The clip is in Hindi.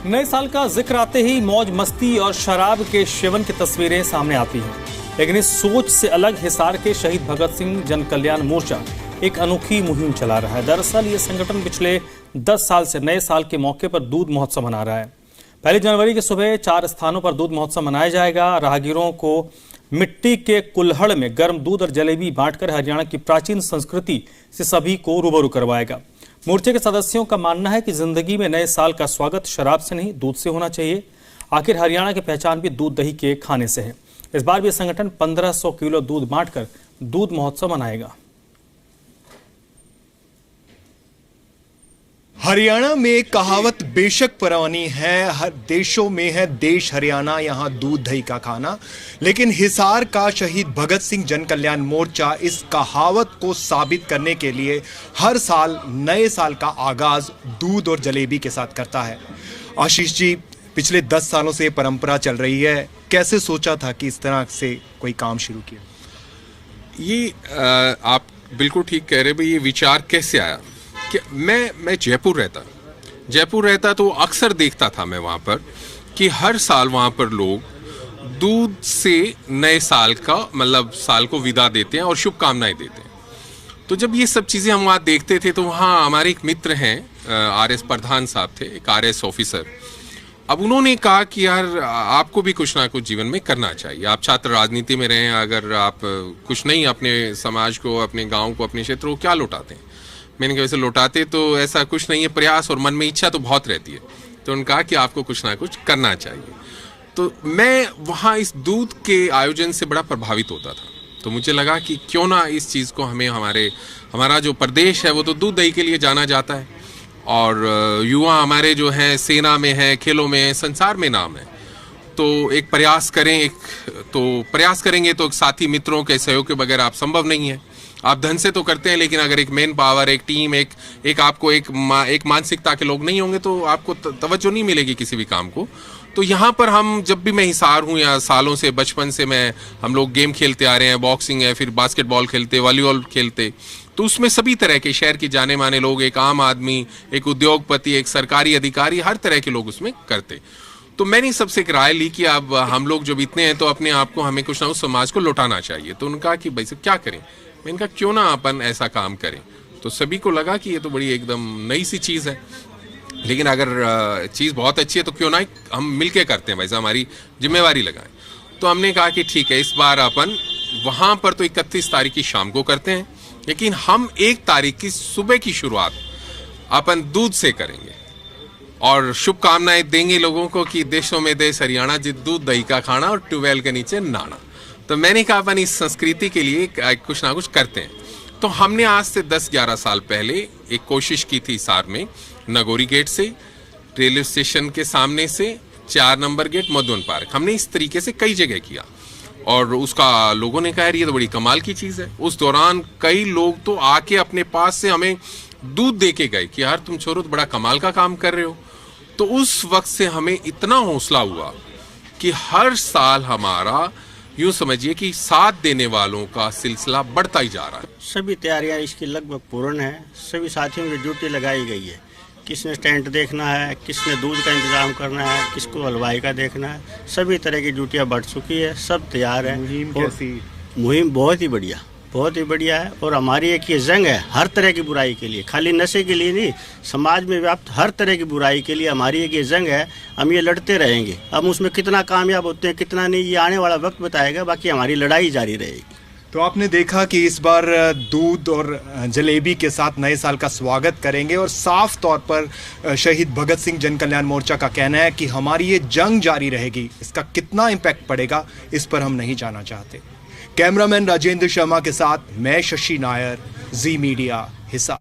नए साल का जिक्र आते ही मौज मस्ती और शराब के सेवन की तस्वीरें सामने आती हैं, लेकिन इस सोच से अलग हिसार के शहीद भगत सिंह जन कल्याण मोर्चा एक अनोखी मुहिम चला रहा है। दरअसल ये संगठन पिछले 10 साल से नए साल के मौके पर दूध महोत्सव मना रहा है। 1 जनवरी की सुबह 4 स्थानों पर दूध महोत्सव मनाया जाएगा। राहगीरों को मिट्टी के कुल्हड़ में गर्म दूध और जलेबी बांटकर हरियाणा की प्राचीन संस्कृति से सभी को रूबरू करवाएगा। मोर्चे के सदस्यों का मानना है कि जिंदगी में नए साल का स्वागत शराब से नहीं, दूध से होना चाहिए। आखिर हरियाणा की पहचान भी दूध दही के खाने से है। इस बार भी संगठन 1500 किलो दूध बांटकर दूध महोत्सव मनाएगा। हरियाणा में एक कहावत बेशक पुरानी है, हर देशों में है देश हरियाणा, यहाँ दूध दही का खाना। लेकिन हिसार का शहीद भगत सिंह जन कल्याण मोर्चा इस कहावत को साबित करने के लिए हर साल नए साल का आगाज दूध और जलेबी के साथ करता है। आशीष जी, पिछले 10 सालों से परंपरा चल रही है, कैसे सोचा था कि इस तरह से कोई काम शुरू किया? ये आप बिल्कुल ठीक कह रहे भाई, ये विचार कैसे आया कि मैं जयपुर रहता तो अक्सर देखता था मैं वहाँ पर कि हर साल वहाँ पर लोग दूध से नए साल का मतलब साल को विदा देते हैं और शुभकामनाएं देते हैं। तो जब ये सब चीज़ें हम वहाँ देखते थे तो वहाँ हमारे एक मित्र हैं RS प्रधान साहब थे, एक RS ऑफिसर। अब उन्होंने कहा कि यार आपको भी कुछ ना कुछ जीवन में करना चाहिए। आप छात्र राजनीति में रहें, अगर आप कुछ नहीं अपने समाज को, अपने गाँव को, अपने क्षेत्र को क्या लौटाते हैं? मैंने कहा वैसे लौटाते तो ऐसा कुछ नहीं है, प्रयास और मन में इच्छा तो बहुत रहती है। तो उन्होंने कहा कि आपको कुछ ना कुछ करना चाहिए। तो मैं वहाँ इस दूध के आयोजन से बड़ा प्रभावित होता था। तो मुझे लगा कि क्यों ना इस चीज़ को हमें हमारा जो प्रदेश है वो तो दूध दही के लिए जाना जाता है, और युवा हमारे जो हैं सेना में है, खेलों में है, संसार में नाम है। तो एक प्रयास करेंगे तो साथी मित्रों के सहयोग के बगैर आप संभव नहीं है। आप धन से तो करते हैं, लेकिन अगर एक मेन पावर, एक टीम, एक आपको एक मानसिकता के लोग नहीं होंगे तो आपको तवज्जो नहीं मिलेगी किसी भी काम को। तो यहाँ पर हम जब भी मैं हिसार हूँ या सालों से बचपन से हम लोग गेम खेलते आ रहे हैं, बॉक्सिंग है, फिर बास्केटबॉल खेलते, वॉलीबॉल खेलते, तो उसमें सभी तरह के शहर के जाने माने लोग, एक आम आदमी, एक उद्योगपति, एक सरकारी अधिकारी, हर तरह के लोग उसमें करते। तो मैंने सबसे एक राय ली कि अब हम लोग जब इतने हैं तो अपने आप को हमें कुछ ना कुछ समाज को लौटाना चाहिए। तो उन्होंने कहा कि भाई साहब क्या करें? मैंने कहा क्यों ना अपन ऐसा काम करें। तो सभी को लगा कि ये तो बड़ी एकदम नई सी चीज़ है, लेकिन अगर चीज़ बहुत अच्छी है तो क्यों ना हम मिलके करते हैं, वैसे हमारी जिम्मेवारी लगाएं। तो हमने कहा कि ठीक है, इस बार अपन वहाँ पर तो 31 तारीख की शाम को करते हैं, लेकिन हम 1 तारीख की सुबह की शुरुआत अपन दूध से करेंगे और शुभकामनाएं देंगे लोगों को कि देशों में देश हरियाणा, जित दूध दही का खाना और ट्यूबवेल के नीचे नाना। तो मैंने कहा अपन इस संस्कृति के लिए कुछ ना कुछ करते हैं। तो हमने आज से 10-11 साल पहले एक कोशिश की थी हिसार में, नगोरी गेट से, रेलवे स्टेशन के सामने से 4 नंबर गेट, मधुवन पार्क, हमने इस तरीके से कई जगह किया। और उसका लोगों ने कहा ये तो बड़ी कमाल की चीज़ है। उस दौरान कई लोग तो आके अपने पास से हमें दूध दे के गए कि यार तुम छोरो तो बड़ा कमाल का काम कर रहे हो। तो उस वक्त से हमें इतना हौसला हुआ कि हर साल हमारा यूँ समझिए कि साथ देने वालों का सिलसिला बढ़ता ही जा रहा है। सभी तैयारियां इसकी लगभग पूर्ण है। सभी साथियों की ड्यूटी लगाई गई है। किसने टेंट देखना है, किसने दूध का इंतजाम करना है, किसको हलवाई का देखना है, सभी तरह की ड्यूटियां बढ़ चुकी है, सब तैयार है। मुहिम बहुत ही बढ़िया है। और हमारी एक ये जंग है हर तरह की बुराई के लिए, खाली नशे के लिए नहीं, समाज में व्याप्त हर तरह की बुराई के लिए हमारी एक ये जंग है। हम ये लड़ते रहेंगे। हम उसमें कितना कामयाब होते हैं कितना नहीं, ये आने वाला वक्त बताएगा। बाकी हमारी लड़ाई जारी रहेगी। तो आपने देखा कि इस बार दूध और जलेबी के साथ नए साल का स्वागत करेंगे, और साफ तौर पर शहीद भगत सिंह जन कल्याण मोर्चा का कहना है कि हमारी ये जंग जारी रहेगी। इसका कितना इम्पैक्ट पड़ेगा इस पर हम नहीं जाना चाहते। कैमरामैन राजेंद्र शर्मा के साथ मैं शशि नायर, जी मीडिया, हिसार।